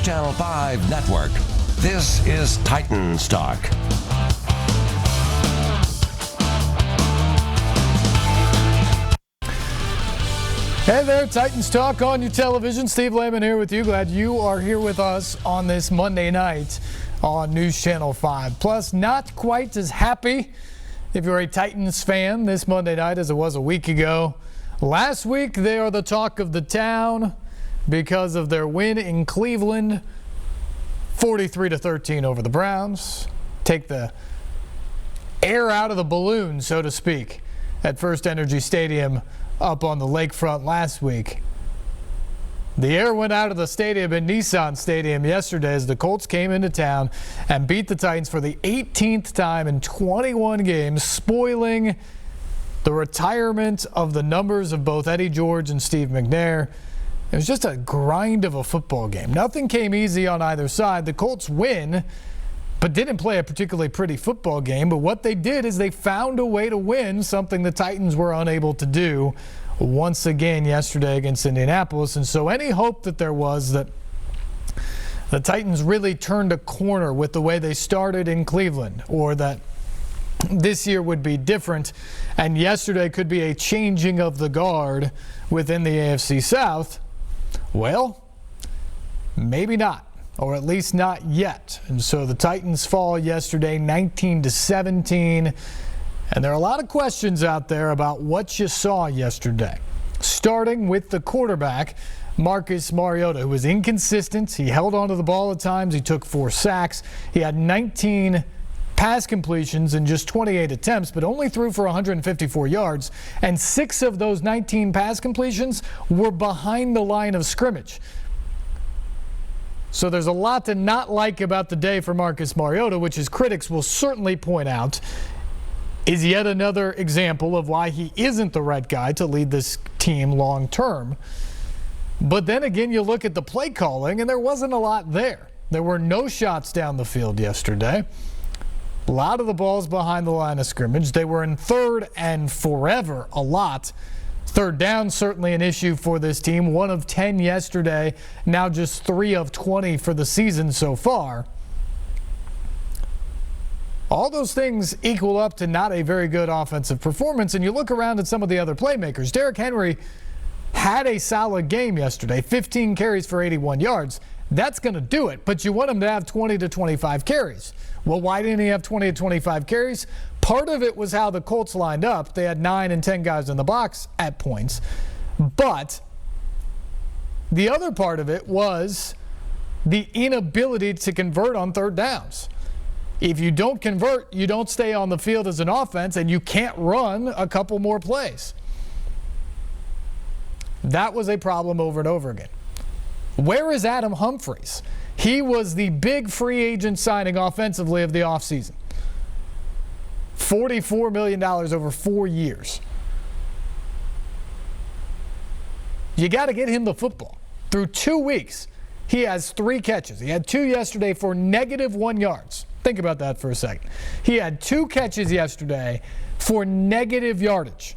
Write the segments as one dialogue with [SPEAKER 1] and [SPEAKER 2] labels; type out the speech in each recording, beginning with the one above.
[SPEAKER 1] Channel 5 Network, this is Titans Talk.
[SPEAKER 2] Hey there, Titans Talk on your television. Steve Lehman here with you. Glad you are here with us on this Monday night on News Channel 5. Plus, not quite as happy if you're a Titans fan this Monday night as it was a week ago. Last week, they are the talk of the town because of their win in Cleveland, 43-13 over the Browns. Take the air out of the balloon, so to speak, at First Energy Stadium up on the lakefront last week. The air went out of the stadium in Nissan Stadium yesterday as the Colts came into town and beat the Titans for the 18th time in 21 games, spoiling the retirement of the numbers of both Eddie George and Steve McNair. It was just a grind of a football game. Nothing came easy on either side. The Colts win, but didn't play a particularly pretty football game. But what they did is they found a way to win, something the Titans were unable to do once again yesterday against Indianapolis. And so any hope that there was that the Titans really turned a corner with the way they started in Cleveland, or that this year would be different and yesterday could be a changing of the guard within the AFC South, well, maybe not. Or at least not yet. And so the Titans fall yesterday 19-17. And there are a lot of questions out there about what you saw yesterday. Starting with the quarterback, Marcus Mariota, who was inconsistent. He held onto the ball at times. He took 4 sacks. He had 19 pass completions in just 28 attempts, but only threw for 154 yards. And 6 of those 19 pass completions were behind the line of scrimmage. So there's a lot to not like about the day for Marcus Mariota, which his critics will certainly point out is yet another example of why he isn't the right guy to lead this team long term. But then again, you look at the play calling, and there wasn't a lot there. There were no shots down the field yesterday. A lot of the balls behind the line of scrimmage. They were in third and forever a lot. Third down, certainly an issue for this team. 1 of 10 yesterday, now just 3 of 20 for the season so far. All those things equal up to not a very good offensive performance. And you look around at some of the other playmakers. Derrick Henry had a solid game yesterday, 15 carries for 81 yards. That's going to do it, but you want him to have 20 to 25 carries. Well, why didn't he have 20 to 25 carries? Part of it was how the Colts lined up. They had 9 and 10 guys in the box at points. But the other part of it was the inability to convert on third downs. If you don't convert, you don't stay on the field as an offense, and you can't run a couple more plays. That was a problem over and over again. Where is Adam Humphries? He was the big free agent signing offensively of the offseason. $44 million over 4 years. You got to get him the football. Through 2 weeks, he has 3 catches. He had 2 yesterday for -1 yards. Think about that for a second. He had 2 catches yesterday for negative yardage.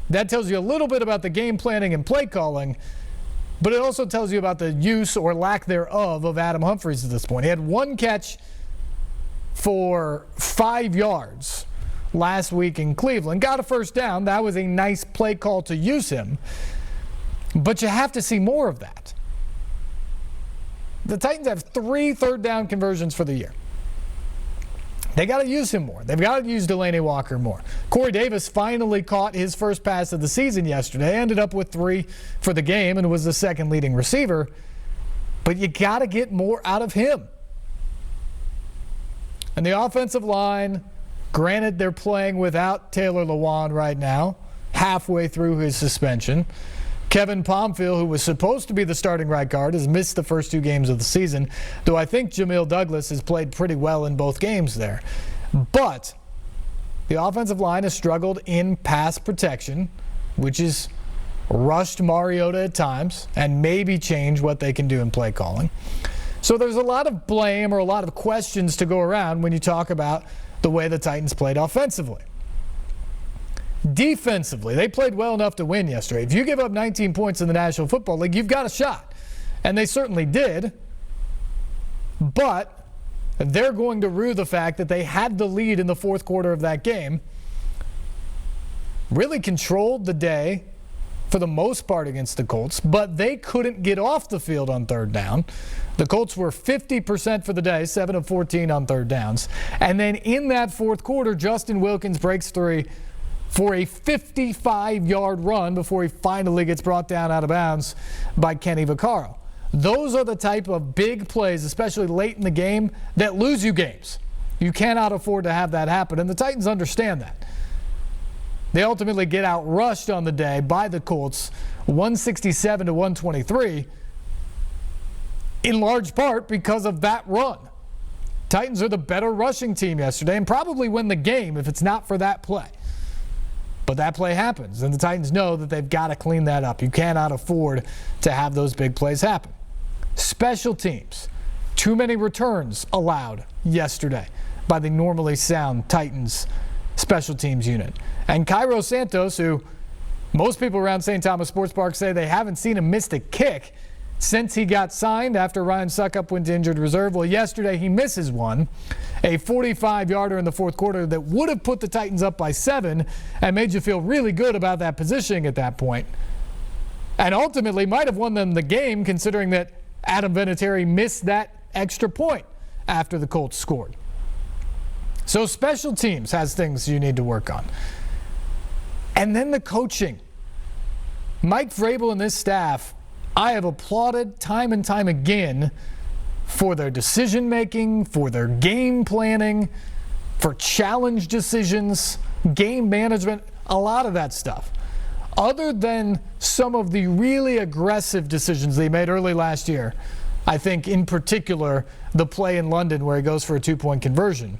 [SPEAKER 2] That tells you a little bit about the game planning and play calling, but it also tells you about the use or lack thereof of Adam Humphries at this point. He had 1 catch for 5 yards last week in Cleveland. Got a first down. That was a nice play call to use him. But you have to see more of that. The Titans have 3 third down conversions for the year. They got to use him more. They've got to use Delaney Walker more. Corey Davis finally caught his first pass of the season yesterday. Ended up with 3 for the game and was the second leading receiver. But you got to get more out of him. And the offensive line, granted they're playing without Taylor Lewan right now, halfway through his suspension. Kevin Pomfil, who was supposed to be the starting right guard, has missed the first 2 games of the season, though I think Jamil Douglas has played pretty well in both games there. But the offensive line has struggled in pass protection, which has rushed Mariota at times and maybe changed what they can do in play calling. So there's a lot of blame or a lot of questions to go around when you talk about the way the Titans played offensively. Defensively, they played well enough to win yesterday. If you give up 19 points in the National Football League, you've got a shot. And they certainly did. But they're going to rue the fact that they had the lead in the fourth quarter of that game, really controlled the day for the most part against the Colts, but they couldn't get off the field on third down. The Colts were 50% for the day, 7 of 14 on third downs. And then in that fourth quarter, Justin Wilkins breaks free for a 55-yard run before he finally gets brought down out of bounds by Kenny Vaccaro. Those are the type of big plays, especially late in the game, that lose you games. You cannot afford to have that happen, and the Titans understand that. They ultimately get outrushed on the day by the Colts, 167 to 123, in large part because of that run. Titans are the better rushing team yesterday and probably win the game if it's not for that play. But that play happens, and the Titans know that they've got to clean that up. You cannot afford to have those big plays happen. Special teams. Too many returns allowed yesterday by the normally sound Titans special teams unit. And Cairo Santos, who most people around St. Thomas Sports Park say they haven't seen him miss a kick since he got signed after Ryan Suckup went to injured reserve. Well, yesterday he misses one, a 45-yarder in the fourth quarter that would have put the Titans up by 7 and made you feel really good about that positioning at that point. And ultimately might have won them the game, considering that Adam Vinatieri missed that extra point after the Colts scored. So special teams has things you need to work on. And then the coaching. Mike Vrabel and this staff, I have applauded time and time again for their decision making, for their game planning, for challenge decisions, game management, a lot of that stuff. Other than some of the really aggressive decisions they made early last year, I think in particular the play in London where he goes for a 2-point conversion,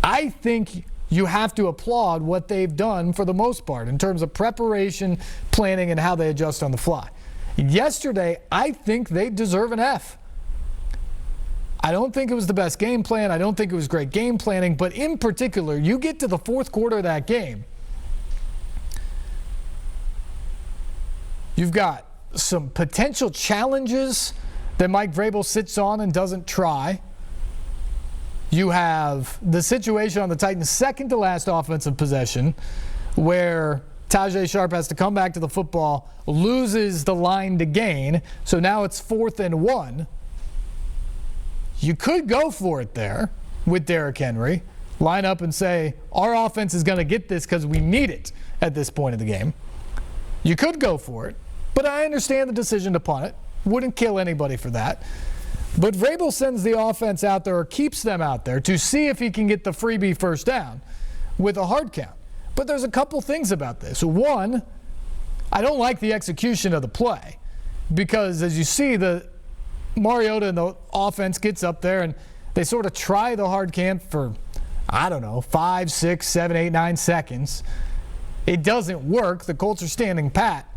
[SPEAKER 2] I think you have to applaud what they've done for the most part in terms of preparation, planning, and how they adjust on the fly. Yesterday, I think they deserve an F. I don't think it was the best game plan. I don't think it was great game planning. But in particular, you get to the fourth quarter of that game, you've got some potential challenges that Mike Vrabel sits on and doesn't try. You have the situation on the Titans' second to last offensive possession where Tajay Sharp has to come back to the football, loses the line to gain, so now it's 4th and 1. You could go for it there with Derrick Henry, line up and say, our offense is going to get this because we need it at this point of the game. You could go for it, but I understand the decision to punt it. Wouldn't kill anybody for that. But Vrabel sends the offense out there, or keeps them out there, to see if he can get the freebie first down with a hard count. But there's a couple things about this. One, I don't like the execution of the play because, as you see, the Mariota and the offense gets up there and they sort of try the hard count for, 5, 6, 7, 8, 9 seconds. It doesn't work. The Colts are standing pat.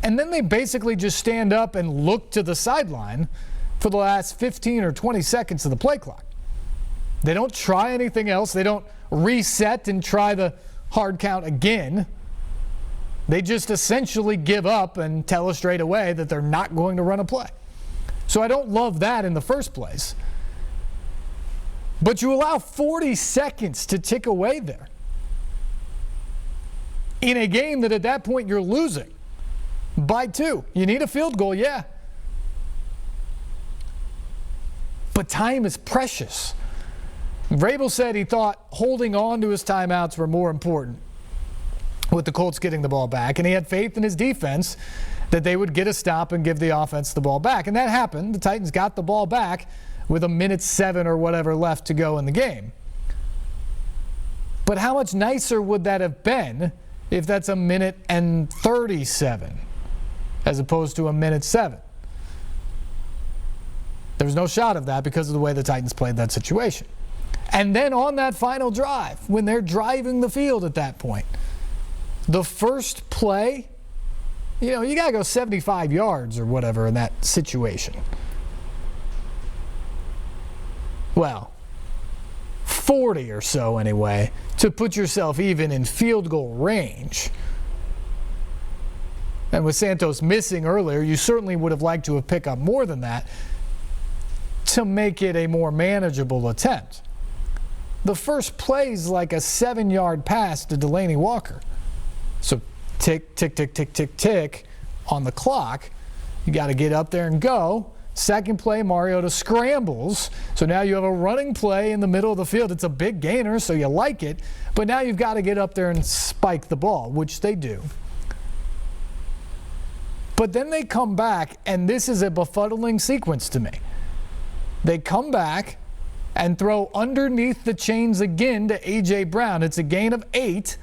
[SPEAKER 2] And then they basically just stand up and look to the sideline for the last 15 or 20 seconds of the play clock. They don't try anything else. They don't reset and try the hard count again. They just essentially give up and tell us straight away that they're not going to run a play. So I don't love that in the first place. But you allow 40 seconds to tick away there in a game that at that point you're losing by 2. You need a field goal, yeah. But time is precious. Vrabel said he thought holding on to his timeouts were more important with the Colts getting the ball back, and he had faith in his defense that they would get a stop and give the offense the ball back. And that happened. The Titans got the ball back with 1:07 or whatever left to go in the game. But how much nicer would that have been if that's 1:37 as opposed to 1:07? There was no shot of that because of the way the Titans played that situation. And then on that final drive, when they're driving the field at that point, the first play, you got to go 75 yards or whatever in that situation. Well, 40 or so anyway, to put yourself even in field goal range. And with Santos missing earlier, you certainly would have liked to have picked up more than that. to make it a more manageable attempt. The first play is like a 7-yard pass to Delaney Walker. So tick, tick, tick, tick, tick, tick on the clock. You got to get up there and go. Second play, Mariota scrambles. So now you have a running play in the middle of the field. It's a big gainer, so you like it. But now you've got to get up there and spike the ball, which they do. But then they come back, and this is a befuddling sequence to me. They come back and throw underneath the chains again to A.J. Brown. It's a gain of 8.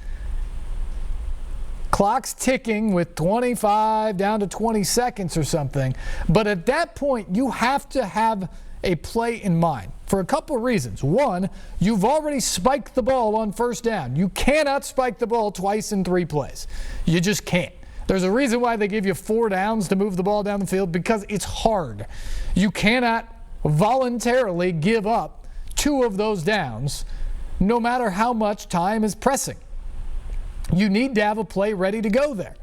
[SPEAKER 2] Clock's ticking with 25 down to 20 seconds or something. But at that point, you have to have a play in mind for a couple of reasons. One, you've already spiked the ball on first down. You cannot spike the ball twice in 3 plays. You just can't. There's a reason why they give you 4 downs to move the ball down the field, because it's hard. You cannot voluntarily give up 2 of those downs, no matter how much time is pressing. You need to have a play ready to go there.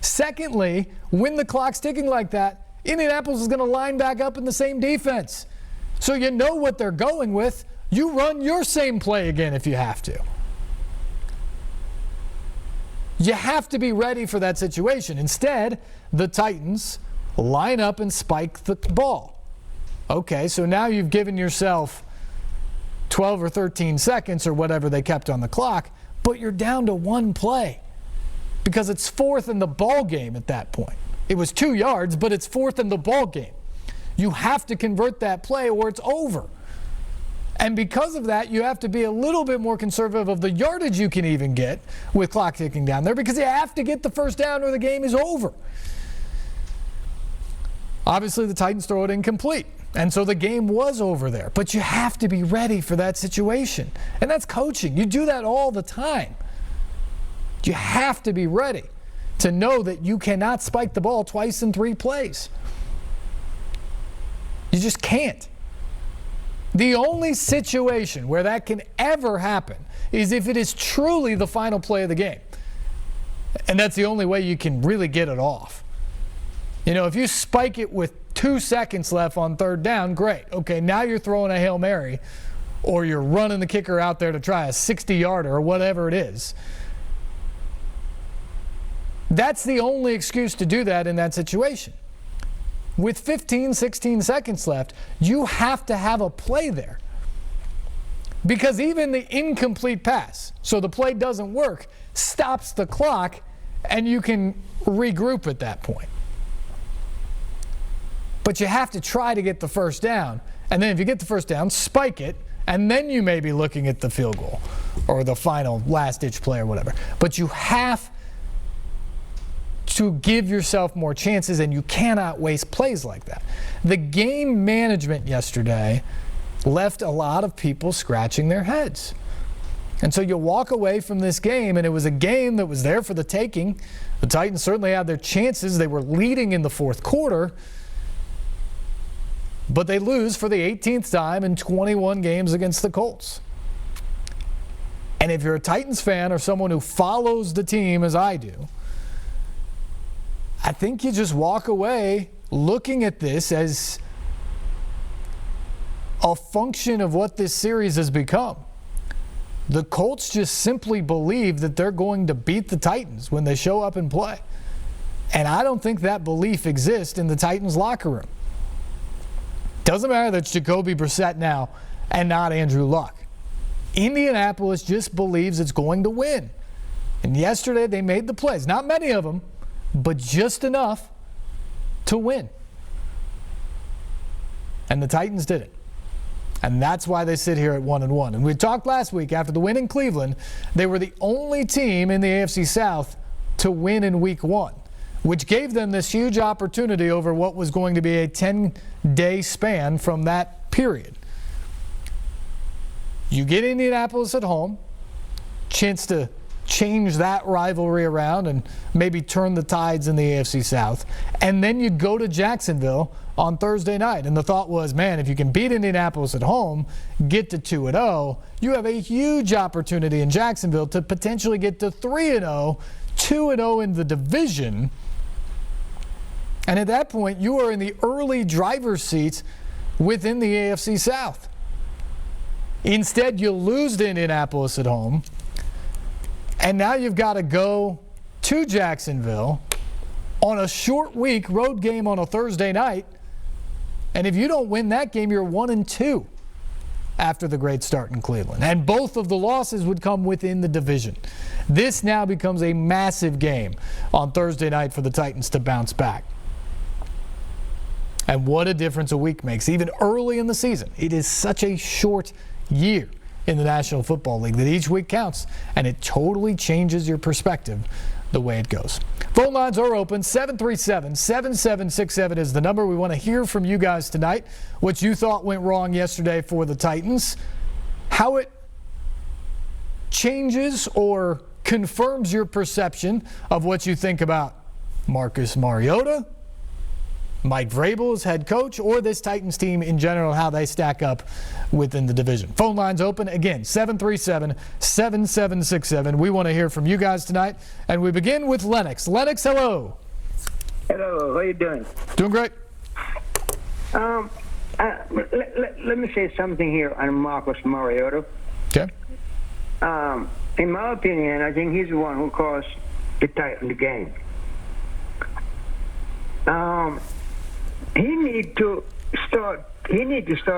[SPEAKER 2] Secondly, when the clock's ticking like that, Indianapolis is going to line back up in the same defense. So you know what they're going with. You run your same play again if you have to. You have to be ready for that situation. Instead, the Titans line up and spike the ball. Okay, so now you've given yourself 12 or 13 seconds or whatever they kept on the clock, but you're down to 1 play because it's 4th in the ball game at that point. It was 2 yards, but it's 4th in the ball game. You have to convert that play or it's over. And because of that, you have to be a little bit more conservative of the yardage you can even get with clock ticking down there, because you have to get the first down or the game is over. Obviously, the Titans throw it incomplete, and so the game was over there. But you have to be ready for that situation. And that's coaching. You do that all the time. You have to be ready to know that you cannot spike the ball twice in 3 plays. You just can't. The only situation where that can ever happen is if it is truly the final play of the game. And that's the only way you can really get it off. You know, if you spike it with 2 seconds left on 3rd down, great. Okay, now you're throwing a Hail Mary, or you're running the kicker out there to try a 60-yarder or whatever it is. That's the only excuse to do that in that situation. With 15, 16 seconds left, you have to have a play there. Because even the incomplete pass, so the play doesn't work, stops the clock, and you can regroup at that point. But you have to try to get the first down. And then if you get the first down, spike it, and then you may be looking at the field goal or the final last-ditch play or whatever. But you have to give yourself more chances, and you cannot waste plays like that. The game management yesterday left a lot of people scratching their heads. And so you walk away from this game, and it was a game that was there for the taking. The Titans certainly had their chances. They were leading in the 4th quarter. But they lose for the 18th time in 21 games against the Colts. And if you're a Titans fan or someone who follows the team as I do, I think you just walk away looking at this as a function of what this series has become. The Colts just simply believe that they're going to beat the Titans when they show up and play. And I don't think that belief exists in the Titans locker room. Doesn't matter that it's Jacoby Brissett now and not Andrew Luck. Indianapolis just believes it's going to win. And yesterday they made the plays. Not many of them, but just enough to win. And the Titans did it. And that's why they sit here at 1-1. And we talked last week after the win in Cleveland, they were the only team in the AFC South to win in Week 1, which gave them this huge opportunity over what was going to be a 10-day span from that period. You get Indianapolis at home, chance to change that rivalry around and maybe turn the tides in the AFC South. And then you go to Jacksonville on Thursday night. And the thought was, man, if you can beat Indianapolis at home, get to 2-0, you have a huge opportunity in Jacksonville to potentially get to 3-0, 2-0 in the division. And at that point, you are in the early driver's seat within the AFC South. Instead, you lose to Indianapolis at home, and now you've got to go to Jacksonville on a short week road game on a Thursday night, and if you don't win that game, you're 1-2 after the great start in Cleveland. And both of the losses would come within the division. This now becomes a massive game on Thursday night for the Titans to bounce back. And what a difference a week makes, even early in the season. It is such a short year in the National Football League that each week counts, and it totally changes your perspective the way it goes. Phone lines are open. 737-7767 is the number. We want to hear from you guys tonight, what you thought went wrong yesterday for the Titans, how it changes or confirms your perception of what you think about Marcus Mariota, Mike Vrabel as head coach, or this Titans team in general, how they stack up within the division. Phone lines open. Again, 737-7767. We want to hear from you guys tonight. And we begin with Lennox. Lennox, hello.
[SPEAKER 3] Hello, how you doing?
[SPEAKER 2] Doing great.
[SPEAKER 3] Let me say something here on Marcus Mariota.
[SPEAKER 2] Okay.
[SPEAKER 3] In my opinion, I think he's the one who caused the Titans the game. He need to start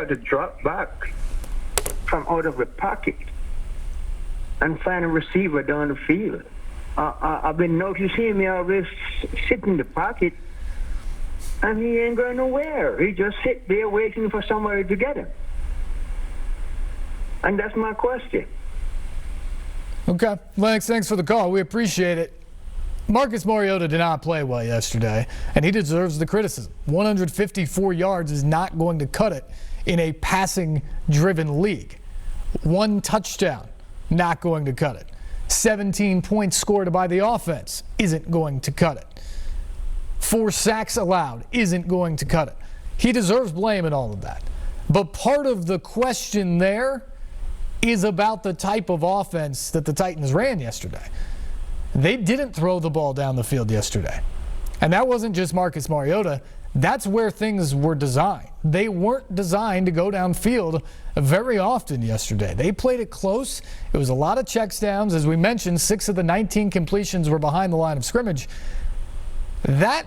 [SPEAKER 3] to drop back from out of the pocket and find a receiver down the field. I've been noticing him always sit in the pocket, and he ain't going nowhere. He just sit there waiting for somebody to get him. And that's my question.
[SPEAKER 2] Okay. Lennox, thanks for the call. We appreciate it. Marcus Mariota did not play well yesterday, and he deserves the criticism. 154 yards is not going to cut it in a passing-driven league. One touchdown, not going to cut it. 17 points scored by the offense isn't going to cut it. 4 sacks allowed isn't going to cut it. He deserves blame in all of that. But part of the question there is about the type of offense that the Titans ran yesterday. They didn't throw the ball down the field yesterday. And that wasn't just Marcus Mariota. That's where things were designed. They weren't designed to go downfield very often yesterday. They played it close. It was a lot of checks downs. As we mentioned, 6 of the 19 completions were behind the line of scrimmage. That,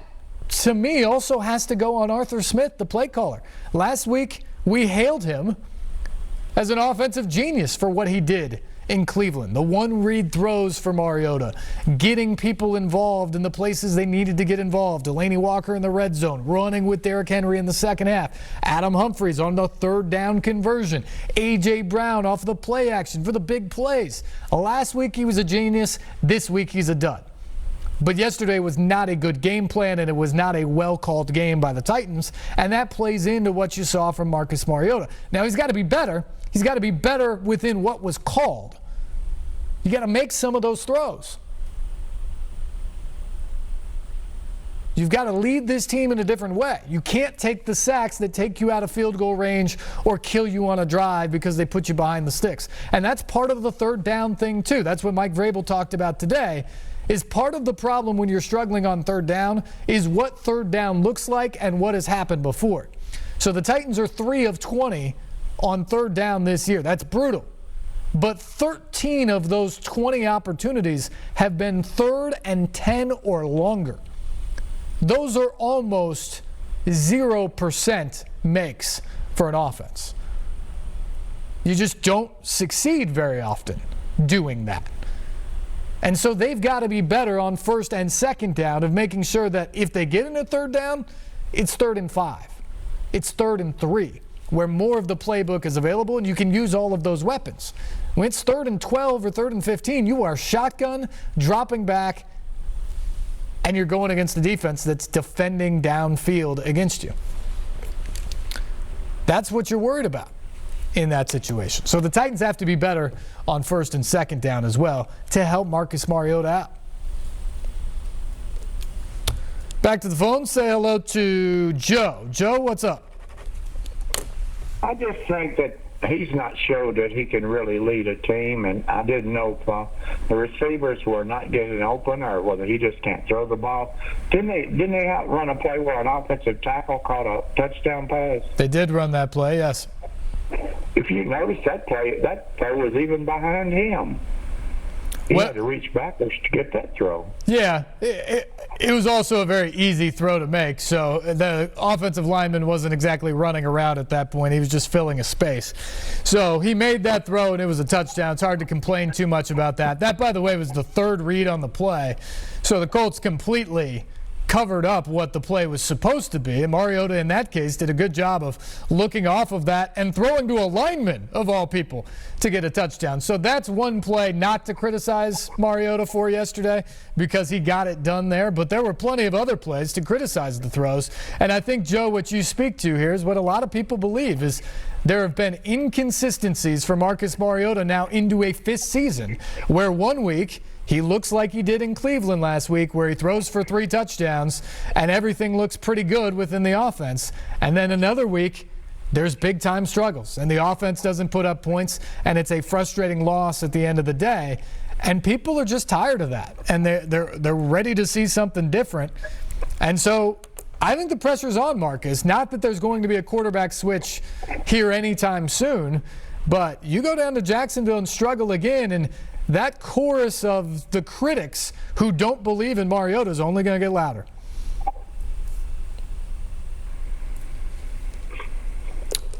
[SPEAKER 2] to me, also has to go on Arthur Smith, the play caller. Last week, we hailed him as an offensive genius for what he did in Cleveland. The one-read throws for Mariota, getting people involved in the places they needed to get involved. Delaney Walker in the red zone, running with Derrick Henry in the second half. Adam Humphries on the third down conversion. A.J. Brown off the play action for the big plays. Last week he was a genius. This week he's a dud. But yesterday was not a good game plan, and it was not a well-called game by the Titans, and that plays into what you saw from Marcus Mariota. Now, he's got to be better. He's got to be better within what was called. You got to make some of those throws. You've got to lead this team in a different way. You can't take the sacks that take you out of field goal range or kill you on a drive because they put you behind the sticks. And that's part of the third down thing, too. That's what Mike Vrabel talked about today, is part of the problem when you're struggling on third down is what third down looks like and what has happened before. So the Titans are 3 of 20 on third down this year. That's brutal. But 13 of those 20 opportunities have been 3rd and 10 or longer. Those are almost 0% makes for an offense. You just don't succeed very often doing that. And so they've got to be better on first and second down of making sure that if they get in a third down, it's 3rd and 5. It's 3rd and 3, where more of the playbook is available and you can use all of those weapons. When it's 3rd and 12 or 3rd and 15, you are shotgun, dropping back, and you're going against the defense that's defending downfield against you. That's what you're worried about in that situation. So the Titans have to be better on first and second down as well to help Marcus Mariota out. Back to the phone. Say hello to Joe. Joe, what's up?
[SPEAKER 3] I just think that he's not showed that he can really lead a team, and I didn't know if the receivers were not getting open or whether he just can't throw the ball. Didn't they run a play where an offensive tackle caught a touchdown pass?
[SPEAKER 2] They did run that play, yes.
[SPEAKER 3] If you notice that play was even behind him. He had to reach backwards to get that throw.
[SPEAKER 2] Yeah, it was also a very easy throw to make. So the offensive lineman wasn't exactly running around at that point. He was just filling a space. So he made that throw, and it was a touchdown. It's hard to complain too much about that. That, by the way, was the third read on the play. So the Colts completely covered up what the play was supposed to be. And Mariota, in that case, did a good job of looking off of that and throwing to a lineman, of all people, to get a touchdown. So that's one play not to criticize Mariota for yesterday because he got it done there. But there were plenty of other plays to criticize the throws. And I think, Joe, what you speak to here is what a lot of people believe is there have been inconsistencies for Marcus Mariota now into a fifth season where one week he looks like he did in Cleveland last week where he throws for 3 touchdowns and everything looks pretty good within the offense. And then another week, there's big-time struggles and the offense doesn't put up points and it's a frustrating loss at the end of the day. And people are just tired of that and they're ready to see something different. And so I think the pressure's on Marcus. Not that there's going to be a quarterback switch here anytime soon, but you go down to Jacksonville and struggle again, and that chorus of the critics who don't believe in Mariota is only going to get louder.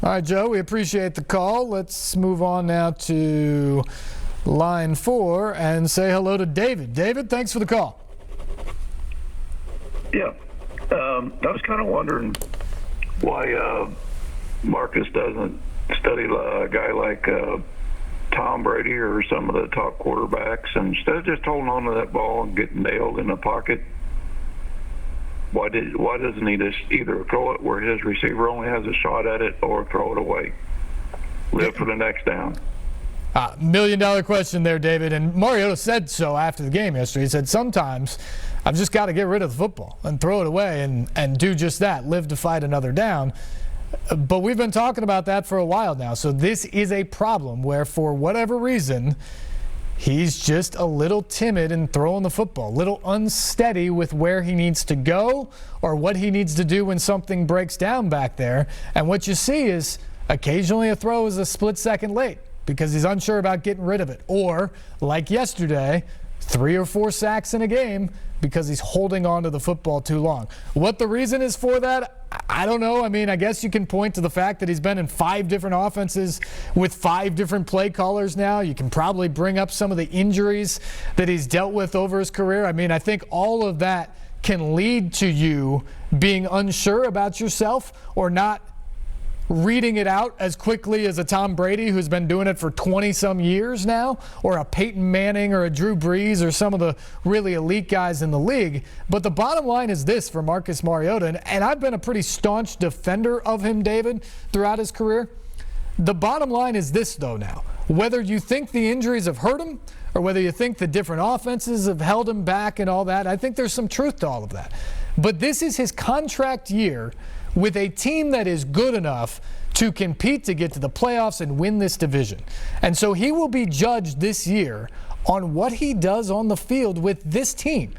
[SPEAKER 2] All right, Joe, we appreciate the call. Let's move on now to line 4 and say hello to David. David, thanks for the call.
[SPEAKER 4] Yeah. I was kind of wondering why Marcus doesn't study a guy like Tom Brady or some of the top quarterbacks, and instead of just holding on to that ball and getting nailed in the pocket, why doesn't he just either throw it where his receiver only has a shot at it or throw it away? Live for the next down.
[SPEAKER 2] $1 million question there, David. And Mariota said so after the game yesterday. He said, sometimes I've just got to get rid of the football and throw it away and do just that, live to fight another down. But we've been talking about that for a while now. So this is a problem where, for whatever reason, he's just a little timid in throwing the football, a little unsteady with where he needs to go or what he needs to do when something breaks down back there. And what you see is occasionally a throw is a split second late because he's unsure about getting rid of it. Or, like yesterday, 3 or 4 sacks in a game because he's holding on to the football too long. What the reason is for that, I don't know. I mean, I guess you can point to the fact that he's been in 5 different offenses with 5 different play callers now. You can probably bring up some of the injuries that he's dealt with over his career. I mean, I think all of that can lead to you being unsure about yourself or not reading it out as quickly as a Tom Brady who's been doing it for 20-some years now, or a Peyton Manning or a Drew Brees or some of the really elite guys in the league. But the bottom line is this for Marcus Mariota, and I've been a pretty staunch defender of him, David, throughout his career. The bottom line is this, though, now. Whether you think the injuries have hurt him or whether you think the different offenses have held him back and all that, I think there's some truth to all of that. But this is his contract year with a team that is good enough to compete to get to the playoffs and win this division. And so he will be judged this year on what he does on the field with this team.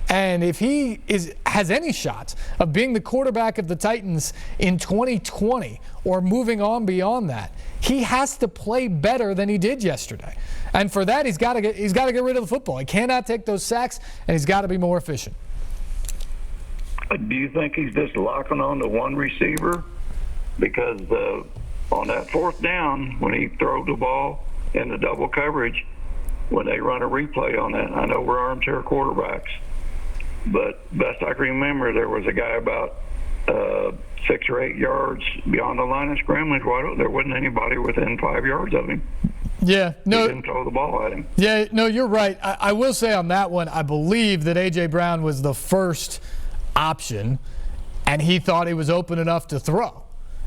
[SPEAKER 2] And if he has any shot of being the quarterback of the Titans in 2020 or moving on beyond that, he has to play better than he did yesterday. And for that, he's got to get rid of the football. He cannot take those sacks, and he's got to be more efficient.
[SPEAKER 4] Do you think he's just locking on to one receiver? Because on that 4th down, when he throws the ball in the double coverage, when they run a replay on that, I know we're armchair quarterbacks, but best I can remember, there was a guy about 6 or 8 yards beyond the line of scrimmage. There wasn't anybody within 5 yards of him.
[SPEAKER 2] Yeah, no.
[SPEAKER 4] He didn't throw the ball at him.
[SPEAKER 2] Yeah, no, you're right. I will say on that one, I believe that A.J. Brown was the first option, and he thought he was open enough to throw.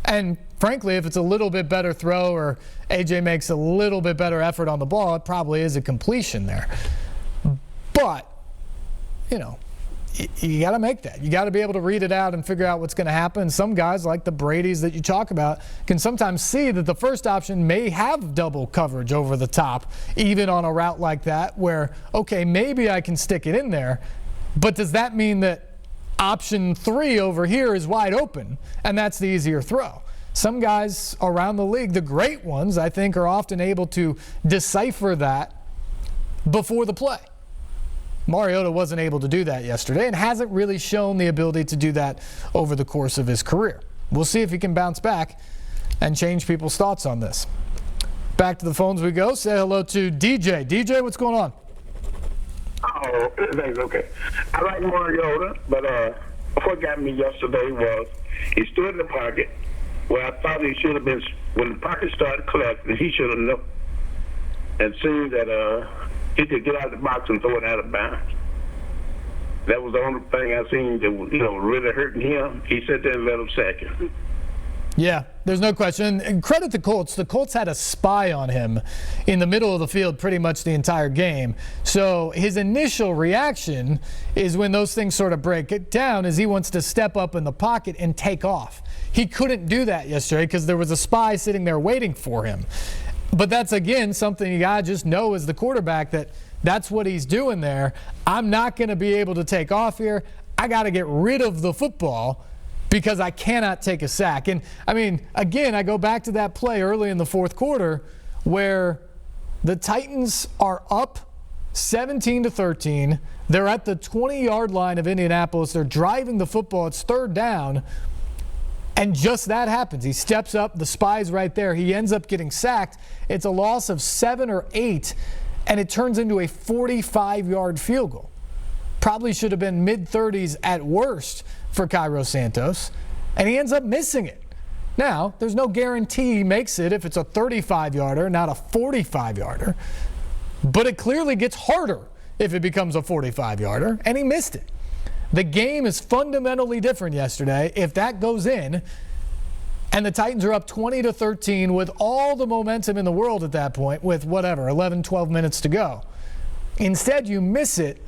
[SPEAKER 2] And frankly, if it's a little bit better throw or AJ makes a little bit better effort on the ball, it probably is a completion there. But, you got to make that. You got to be able to read it out and figure out what's going to happen. Some guys, like the Bradys that you talk about, can sometimes see that the first option may have double coverage over the top, even on a route like that where, okay, maybe I can stick it in there, but does that mean that option 3 over here is wide open and that's the easier throw? Some guys around the league, the great ones, I think, are often able to decipher that before the play. Mariota wasn't able to do that yesterday and hasn't really shown the ability to do that over the course of his career. We'll see if he can bounce back and change people's thoughts on this. Back to the phones we go. Say hello to DJ. DJ, what's going on?
[SPEAKER 5] Oh, thanks. Okay. I like Mariota, but what got me yesterday was he stood in the pocket where I thought he should have been. When the pocket started collecting, he should have known and seen that he could get out of the box and throw it out of bounds. That was the only thing I seen that was, really hurting him. He sat there and let him sack him.
[SPEAKER 2] Yeah, there's no question. And credit the Colts. The Colts had a spy on him in the middle of the field pretty much the entire game. So his initial reaction is when those things sort of break it down is he wants to step up in the pocket and take off. He couldn't do that yesterday because there was a spy sitting there waiting for him. But that's, again, something you got to just know as the quarterback that that's what he's doing there. I'm not going to be able to take off here. I got to get rid of the football because I cannot take a sack. And, I mean, again, I go back to that play early in the fourth quarter where the Titans are up 17-13. They're at the 20-yard line of Indianapolis. They're driving the football. It's third down. And just that happens. He steps up. The spy's right there. He ends up getting sacked. It's a loss of 7 or 8, and it turns into a 45-yard field goal. Probably should have been mid-30s at worst for Cairo Santos, and he ends up missing it. Now, there's no guarantee he makes it if it's a 35-yarder, not a 45-yarder. But it clearly gets harder if it becomes a 45-yarder, and he missed it. The game is fundamentally different yesterday if that goes in and the Titans are up 20-13 with all the momentum in the world at that point with 11, 12 minutes to go. Instead, you miss it,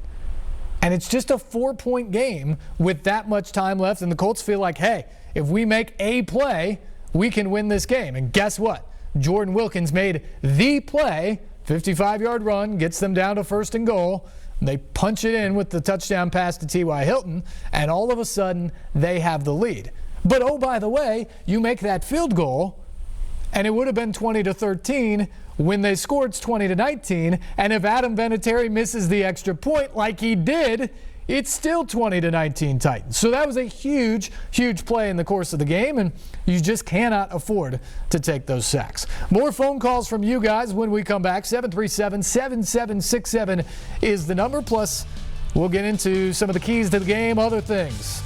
[SPEAKER 2] and it's just a 4-point game with that much time left, and the Colts feel like, hey, if we make a play, we can win this game. And guess what? Jordan Wilkins made the play, 55-yard run, gets them down to 1st and goal. They punch it in with the touchdown pass to T.Y. Hilton, and all of a sudden, they have the lead. But, oh, by the way, you make that field goal, and it would have been 20-13. When they scored, it's 20-19. And if Adam Vinatieri misses the extra point like he did, it's still 20-19 Titans. So that was a huge, huge play in the course of the game, and you just cannot afford to take those sacks. More phone calls from you guys when we come back. 737-7767 is the number. Plus, we'll get into some of the keys to the game, other things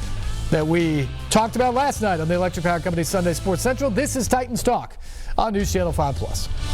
[SPEAKER 2] that we talked about last night on the Electric Power Company Sunday Sports Central. This is Titans Talk on News Channel 5+.